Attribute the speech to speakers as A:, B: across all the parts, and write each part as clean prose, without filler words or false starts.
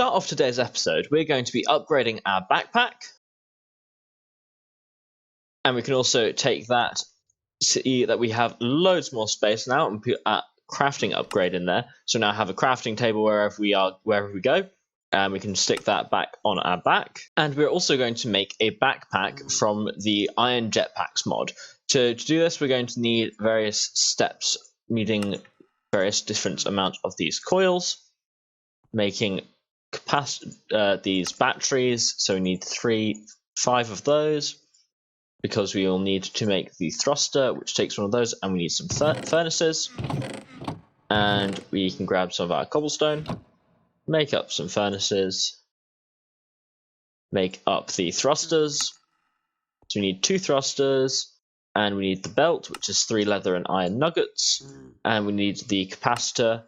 A: start off today's episode, we're going to be upgrading our backpack. And we can also take that, see that we have loads more space now, and put a crafting upgrade in there. So now have a crafting table wherever we go. And we can stick that back on our back. And we're also going to make a backpack from the Iron Jetpacks mod. To do this, we're going to need various steps, needing various different amounts of these coils, making these batteries. So we need 5 of those, because we will need to make the thruster, which takes one of those, and we need some furnaces. And we can grab some of our cobblestone, make up some furnaces, make up the thrusters. So we need 2 thrusters, and we need the belt, which is 3 leather and iron nuggets, and we need the capacitor,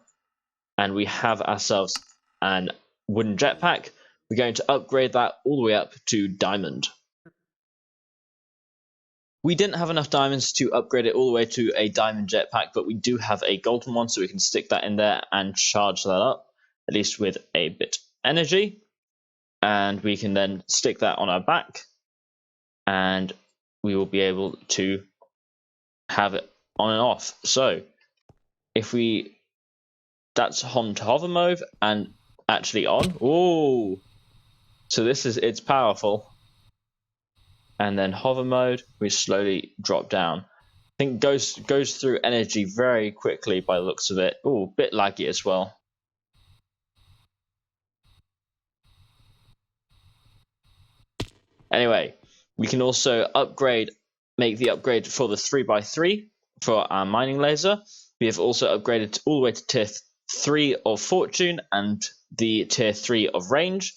A: and we have ourselves an wooden jetpack. We're going to upgrade that all the way up to diamond. We didn't have enough diamonds to upgrade it all the way to a diamond jetpack, but we do have a golden one, so we can stick that in there and charge that up, at least with a bit of energy. And we can then stick that on our back, and we will be able to have it on and off. So if that's on to hover mode and actually on. Oh, so it's powerful. And then hover mode, we slowly drop down. I think goes through energy very quickly by the looks of it. Oh, a bit laggy as well. Anyway, we can also make the upgrade for the 3x3 for our mining laser. We have also upgraded all the way to tier 3 of fortune and the tier 3 of range.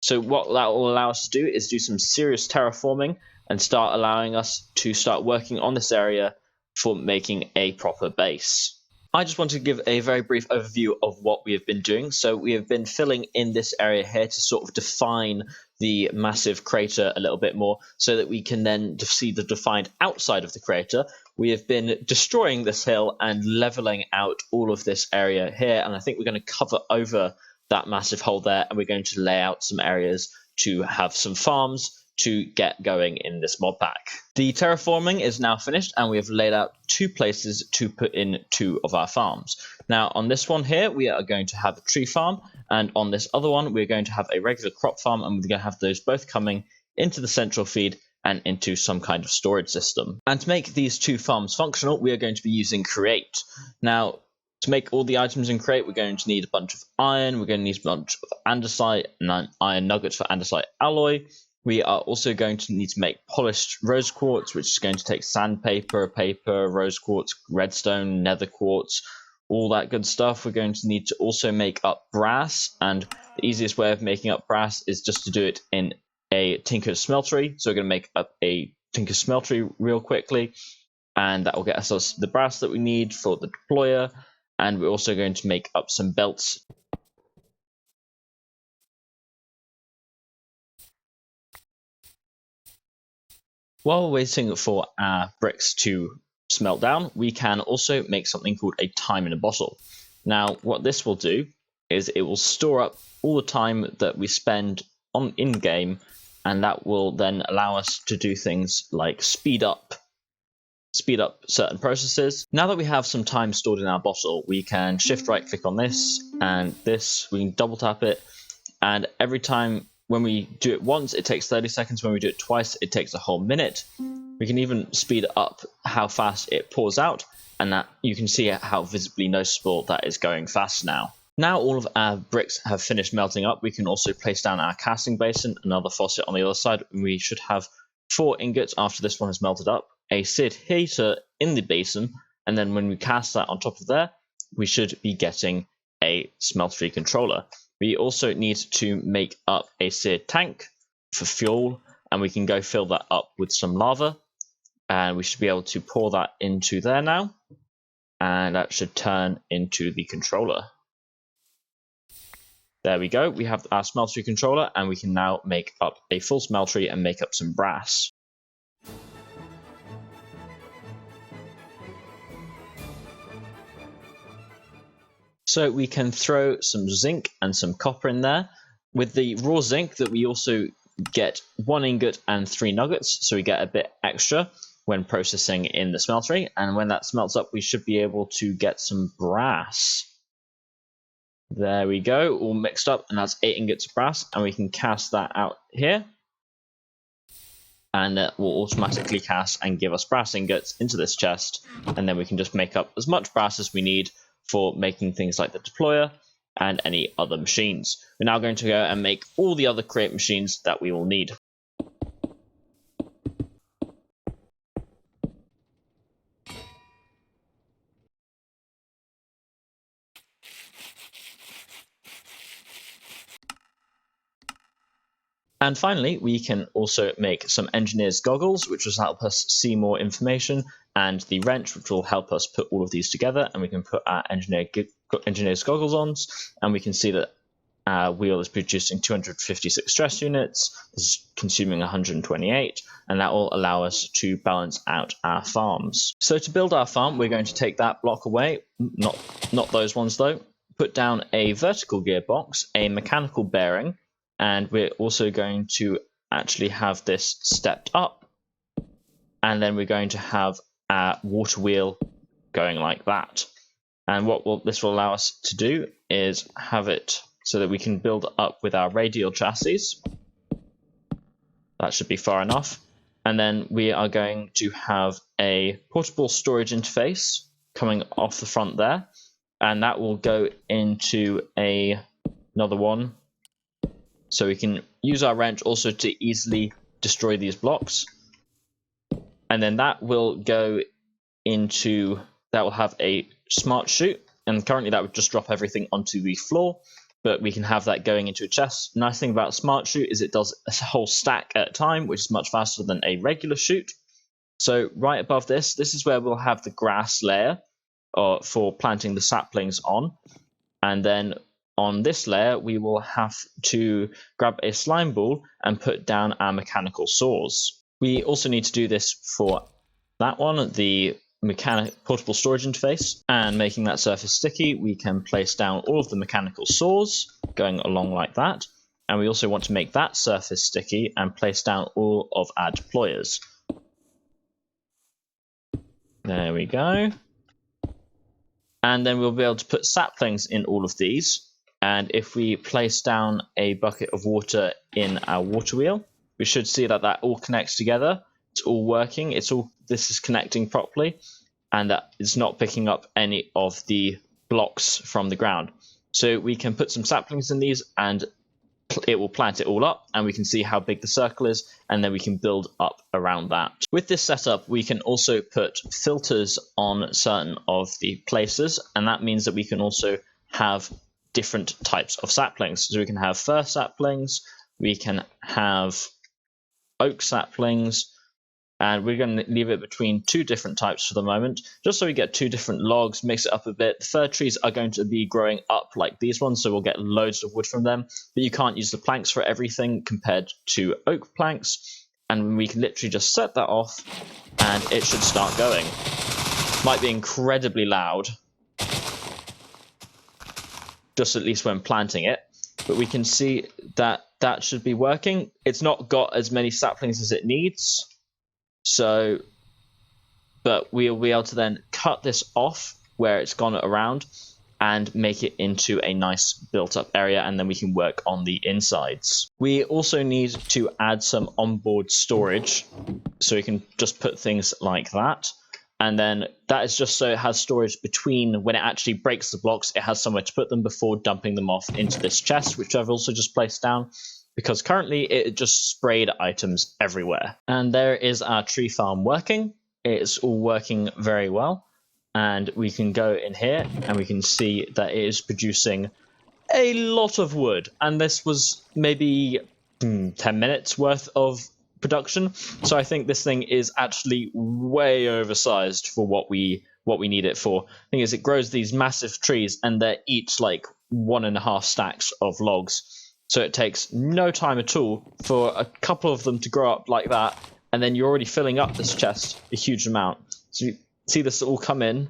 A: So what that will allow us to do is do some serious terraforming and start allowing us to start working on this area for making a proper base. I just want to give a very brief overview of what we have been doing. So we have been filling in this area here to sort of define the massive crater a little bit more, so that we can then see the defined outside of the crater. We have been destroying this hill and leveling out all of this area here, and I think we're going to cover over that massive hole there, and we're going to lay out some areas to have some farms to get going in this mod pack. The terraforming is now finished, and we have laid out 2 places to put in 2 of our farms. Now on this one here, we are going to have a tree farm, and on this other one, we're going to have a regular crop farm, and we're going to have those both coming into the central feed and into some kind of storage system. And to make these 2 farms functional, we are going to be using create. Now, to make all the items in crate, we're going to need a bunch of iron, we're going to need a bunch of andesite and iron nuggets for andesite alloy. We are also going to need to make polished rose quartz, which is going to take sandpaper, paper, rose quartz, redstone, nether quartz, all that good stuff. We're going to need to also make up brass, and the easiest way of making up brass is just to do it in a tinker's smeltery. So we're going to make up a tinker's smeltery real quickly, and that will get us the brass that we need for the deployer. And we're also going to make up some belts. While we're waiting for our bricks to smelt down, we can also make something called a time in a bottle. Now, what this will do is it will store up all the time that we spend on in-game, and that will then allow us to do things like speed up certain processes. Now that we have some time stored in our bottle, we can shift right click on this and this, we can double tap it, and every time when we do it once it takes 30 seconds, when we do it twice it takes a whole minute. We can even speed up how fast it pours out, and that you can see how visibly noticeable that is going fast now. Now all of our bricks have finished melting up, we can also place down our casting basin, another faucet on the other side, and we should have 4 ingots after this one has melted up, a seared heater in the basin, and then when we cast that on top of there, we should be getting a smeltery controller. We also need to make up a seared tank for fuel, and we can go fill that up with some lava, and we should be able to pour that into there now, and that should turn into the controller. There we go, we have our smeltery controller, and we can now make up a full smeltery and make up some brass. So we can throw some zinc and some copper in there, with the raw zinc that we also get 1 ingot and 3 nuggets, so we get a bit extra when processing in the smeltery, and when that smelts up we should be able to get some brass. There we go, all mixed up, and that's 8 ingots of brass, and we can cast that out here, and it will automatically cast and give us brass ingots into this chest, and then we can just make up as much brass as we need for making things like the deployer and any other machines. We're now going to go and make all the other create machines that we will need. And finally, we can also make some engineer's goggles, which will help us see more information, and the wrench, which will help us put all of these together, and we can put our engineer's goggles on, and we can see that our wheel is producing 256 stress units, is consuming 128, and that will allow us to balance out our farms. So to build our farm, we're going to take that block away, not those ones though, put down a vertical gearbox, a mechanical bearing, and we're also going to actually have this stepped up, and then we're going to have our water wheel going like that. And what this will allow us to do is have it so that we can build up with our radial chassis. That should be far enough. And then we are going to have a portable storage interface coming off the front there, and that will go into another one. So we can use our wrench also to easily destroy these blocks. And then that will go into, that will have a smart chute. And currently that would just drop everything onto the floor, but we can have that going into a chest. Nice thing about smart chute is it does a whole stack at a time, which is much faster than a regular chute. So right above this is where we'll have the grass layer for planting the saplings on. And then on this layer, we will have to grab a slime ball and put down our mechanical saws. We also need to do this for that one, the portable storage interface, and making that surface sticky, we can place down all of the mechanical saws going along like that. And we also want to make that surface sticky and place down all of our deployers. There we go. And then we'll be able to put saplings in all of these. And if we place down a bucket of water in our water wheel, we should see that that all connects together. It's all working. This is connecting properly, and that it's not picking up any of the blocks from the ground. So we can put some saplings in these, and it will plant it all up, and we can see how big the circle is, and then we can build up around that. With this setup, we can also put filters on certain of the places, and that means that we can also have different types of saplings. So we can have fir saplings, we can have oak saplings, and we're going to leave it between 2 different types for the moment, just so we get 2 different logs, mix it up a bit. The fir trees are going to be growing up like these ones, so we'll get loads of wood from them, but you can't use the planks for everything compared to oak planks, and we can literally just set that off, and it should start going. Might be incredibly loud, just at least when planting it, but we can see that that should be working. It's not got as many saplings as it needs, but we'll be able to then cut this off where it's gone around and make it into a nice built up area, and then we can work on the insides. We also need to add some onboard storage, so we can just put things like that. And then that is just so it has storage between when it actually breaks the blocks, it has somewhere to put them before dumping them off into this chest, which I've also just placed down, because currently it just sprayed items everywhere. And there is our tree farm working. It's all working very well. And we can go in here and we can see that it is producing a lot of wood. And this was maybe 10 minutes worth of production, so I think this thing is actually way oversized for what we need it for. The thing is, it grows these massive trees, and they're each like 1.5 stacks of logs, so it takes no time at all for a couple of them to grow up like that, and then you're already filling up this chest a huge amount. So you see this all come in,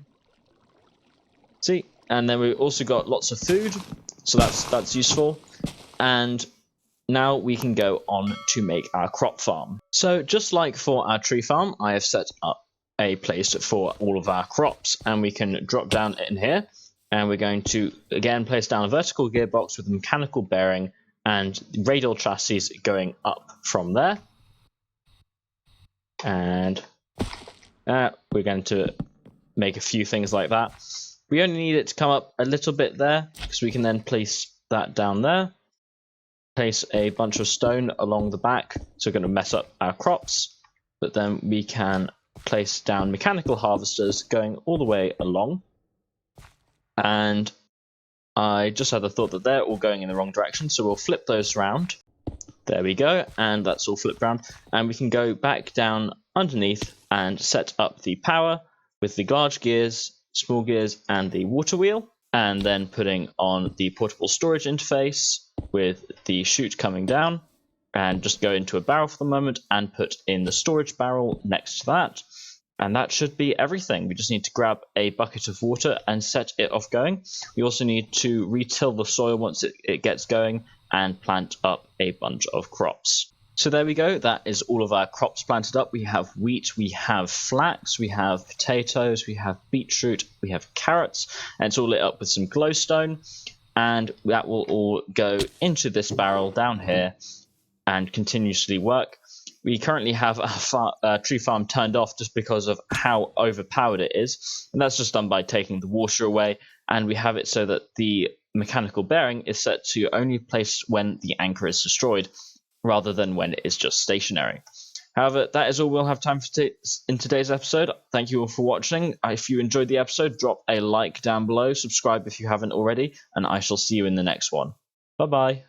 A: see, and then we've also got lots of food, so that's useful. And now we can go on to make our crop farm. So just like for our tree farm, I have set up a place for all of our crops, and we can drop down in here, and we're going to again place down a vertical gearbox with a mechanical bearing and radial chassis going up from there. And we're going to make a few things like that. We only need it to come up a little bit there, because we can then place that down there. Place a bunch of stone along the back, so we're going to mess up our crops, but then we can place down mechanical harvesters going all the way along. And I just had the thought that they're all going in the wrong direction, so we'll flip those around. There we go, and that's all flipped around. And we can go back down underneath and set up the power with the large gears, small gears, and the water wheel. And then putting on the portable storage interface with the chute coming down, and just go into a barrel for the moment and put in the storage barrel next to that. And that should be everything. We just need to grab a bucket of water and set it off going. We also need to retill the soil once it gets going and plant up a bunch of crops. So there we go, that is all of our crops planted up. We have wheat, we have flax, we have potatoes, we have beetroot, we have carrots, and it's all lit up with some glowstone. And that will all go into this barrel down here and continuously work. We currently have our tree farm turned off just because of how overpowered it is, and that's just done by taking the water away. And we have it so that the mechanical bearing is set to only place when the anchor is destroyed, rather than when it is just stationary. However, that is all we'll have time for in today's episode. Thank you all for watching. If you enjoyed the episode, drop a like down below, subscribe if you haven't already, and I shall see you in the next one. Bye-bye.